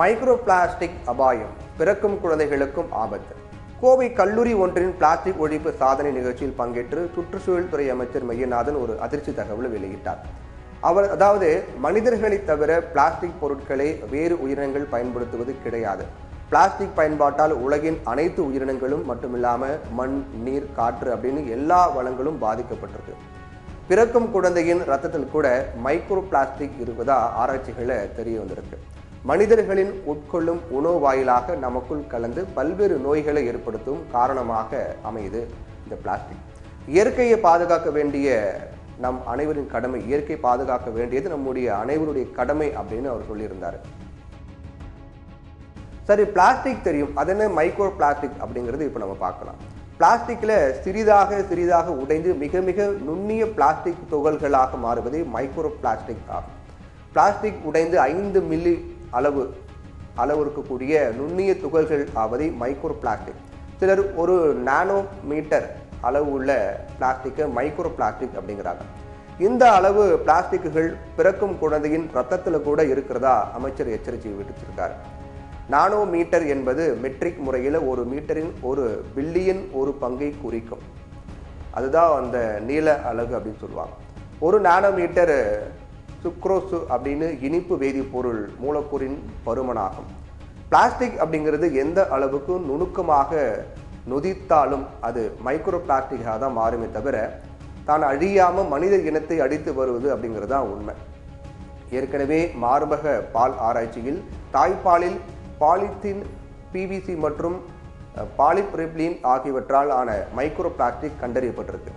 Micro plastic அபாயம், பிறக்கும் குழந்தைகளுக்கும் ஆபத்து. கோவை கல்லூரி ஒன்றின் பிளாஸ்டிக் ஒழிப்பு சாதனை நிகழ்ச்சியில் பங்கேற்று சுற்றுச்சூழல் துறை அமைச்சர் மையநாதன் ஒரு அதிர்ச்சி தகவலை வெளியிட்டார். அதாவது மனிதர்களை தவிர பிளாஸ்டிக் பொருட்களை வேறு உயிரினங்கள் பயன்படுத்துவது கிடையாது. பிளாஸ்டிக் பயன்பாட்டால் உலகின் அனைத்து உயிரினங்களும் மட்டுமில்லாமல் மண், நீர், காற்று அப்படின்னு எல்லா வளங்களும் பாதிக்கப்பட்டிருக்கு. பிறக்கும் குழந்தையின் ரத்தத்தில் கூட மைக்ரோ பிளாஸ்டிக் இருப்பதா ஆராய்ச்சிகளை தெரிய வந்திருக்கு. மனிதர்களின் உட்கொள்ளும் உணவு வாயிலாக நமக்குள் கலந்து பல்வேறு நோய்களை ஏற்படுத்தும் காரணமாக அமையுது இந்த பிளாஸ்டிக். இயற்கையை பாதுகாக்க வேண்டிய நம் அனைவரின் கடமை, இயற்கை பாதுகாக்க வேண்டியது நம்முடைய அனைவருடைய கடமை அப்படின்னு அவர் சொல்லியிருந்தார். சரி, பிளாஸ்டிக் தெரியும், அது என்ன மைக்ரோ பிளாஸ்டிக் அப்படிங்கிறது இப்போ நம்ம பார்க்கலாம். பிளாஸ்டிக்ல சிறிதாக உடைந்து மிக மிக நுண்ணிய பிளாஸ்டிக் துகள்களாக மாறுவது மைக்ரோ பிளாஸ்டிக் ஆகும். பிளாஸ்டிக் உடைந்து 5 மில்லி அளவு இருக்கக்கூடிய நுண்ணிய துகள்கள் ஆவதை மைக்ரோ பிளாஸ்டிக். சிலர் ஒரு நானோ மீட்டர் அளவு உள்ள பிளாஸ்டிக்கை மைக்ரோ பிளாஸ்டிக் அப்படிங்கிறாங்க. இந்த அளவு பிளாஸ்டிக்குகள் பிறக்கும் குழந்தையின் ரத்தத்தில் கூட இருக்கிறதா அமைச்சர் எச்சரிக்கை விடுத்திருக்கார். நானோ மீட்டர் என்பது மெட்ரிக் முறையில் ஒரு மீட்டரின் 1 பில்லியன் ஒரு பங்கை குறிக்கும். அதுதான் அந்த நீள அலகு அப்படின்னு சொல்லுவாங்க. ஒரு நானோ மீட்டர் சுக்ரோசு அப்படின்னு இனிப்பு வேதிப்பொருள் மூலக்கூறின் பருமனாகும். பிளாஸ்டிக் அப்படிங்கிறது எந்த அளவுக்கு நுணுக்கமாக நொதித்தாலும் அது மைக்ரோ பிளாஸ்டிக்காக தான் மாறுமே தவிர தான் அழியாமல் மனித இனத்தை அடித்து வருவது அப்படிங்கிறது தான் உண்மை. ஏற்கனவே மார்பக பால் ஆராய்ச்சியில் தாய்ப்பாலில் பாலித்தீன், பிவிசி மற்றும் பாலிப்ரிப்ளீன் ஆகியவற்றால் ஆன மைக்ரோ பிளாஸ்டிக் கண்டறியப்பட்டிருக்கு.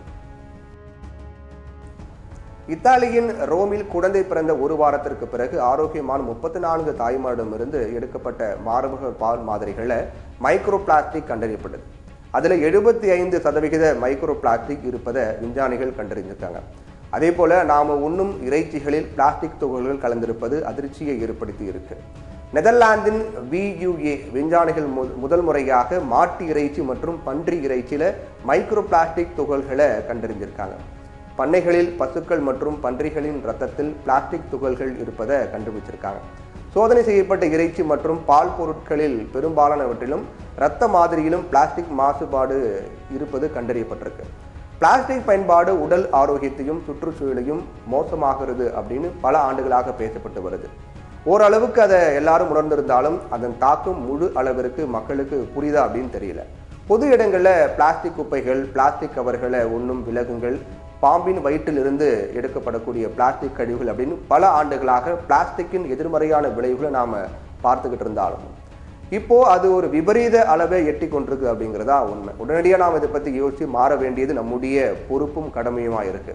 இத்தாலியின் ரோமில் குழந்தை பிறந்த 1 வாரத்திற்கு பிறகு ஆரோக்கியமான 34 தாய்மாரிடமிருந்து எடுக்கப்பட்ட மார்பக பால் மாதிரிகளை மைக்ரோ பிளாஸ்டிக் கண்டறியப்பட்டது. அதில் 75% மைக்ரோ பிளாஸ்டிக் இருப்பதை விஞ்ஞானிகள் கண்டறிஞ்சிருக்காங்க. அதே போல நாம் உண்ணும் இறைச்சிகளில் பிளாஸ்டிக் துகள்கள் கலந்திருப்பது அதிர்ச்சியை ஏற்படுத்தி இருக்கு. நெதர்லாந்தின் VUA விஞ்ஞானிகள் முதல் முறையாக மாட்டு இறைச்சி மற்றும் பன்றி இறைச்சியில மைக்ரோ பிளாஸ்டிக் துகள்களை கண்டறிஞ்சிருக்காங்க. பண்ணைகளில் பசுக்கள் மற்றும் பன்றிகளின் இரத்தத்தில் பிளாஸ்டிக் துகள்கள் இருப்பதை கண்டுபிடிச்சிருக்காங்க. சோதனை செய்யப்பட்ட இறைச்சி மற்றும் பால் பொருட்களில் பெரும்பாலானவற்றிலும் இரத்த மாதிரியிலும் பிளாஸ்டிக் மாசுபாடு இருப்பது கண்டறியப்பட்டிருக்கு. பிளாஸ்டிக் பயன்பாடு உடல் ஆரோக்கியத்தையும் சுற்றுச்சூழலையும் மோசமாகிறது அப்படின்னு பல ஆண்டுகளாக பேசப்பட்டு வருது. ஓரளவுக்கு அதை எல்லாரும் உணர்ந்திருந்தாலும் அதன் தாக்கம் முழு அளவிற்கு மக்களுக்கு புரியுதா அப்படின்னு தெரியல. பொது இடங்களில் பிளாஸ்டிக் குப்பைகள், பிளாஸ்டிக் கவர்களை உண்ணும் விலங்குகள், பாம்பின் வயிற்றிலிருந்து எடுக்கப்படக்கூடிய பிளாஸ்டிக் கழிவுகள் அப்படின்னு பல ஆண்டுகளாக பிளாஸ்டிக்கின் எதிர்மறையான விளைவுகளை நாம் பார்த்துக்கிட்டு இருந்தாலும் இப்போ அது ஒரு விபரீத அளவை எட்டி கொண்டிருக்கு அப்படிங்கிறதா உண்மை. உடனடியாக நாம் இதை பற்றி யோசித்து மாற வேண்டியது நம்முடைய பொறுப்பும் கடமையுமா இருக்கு.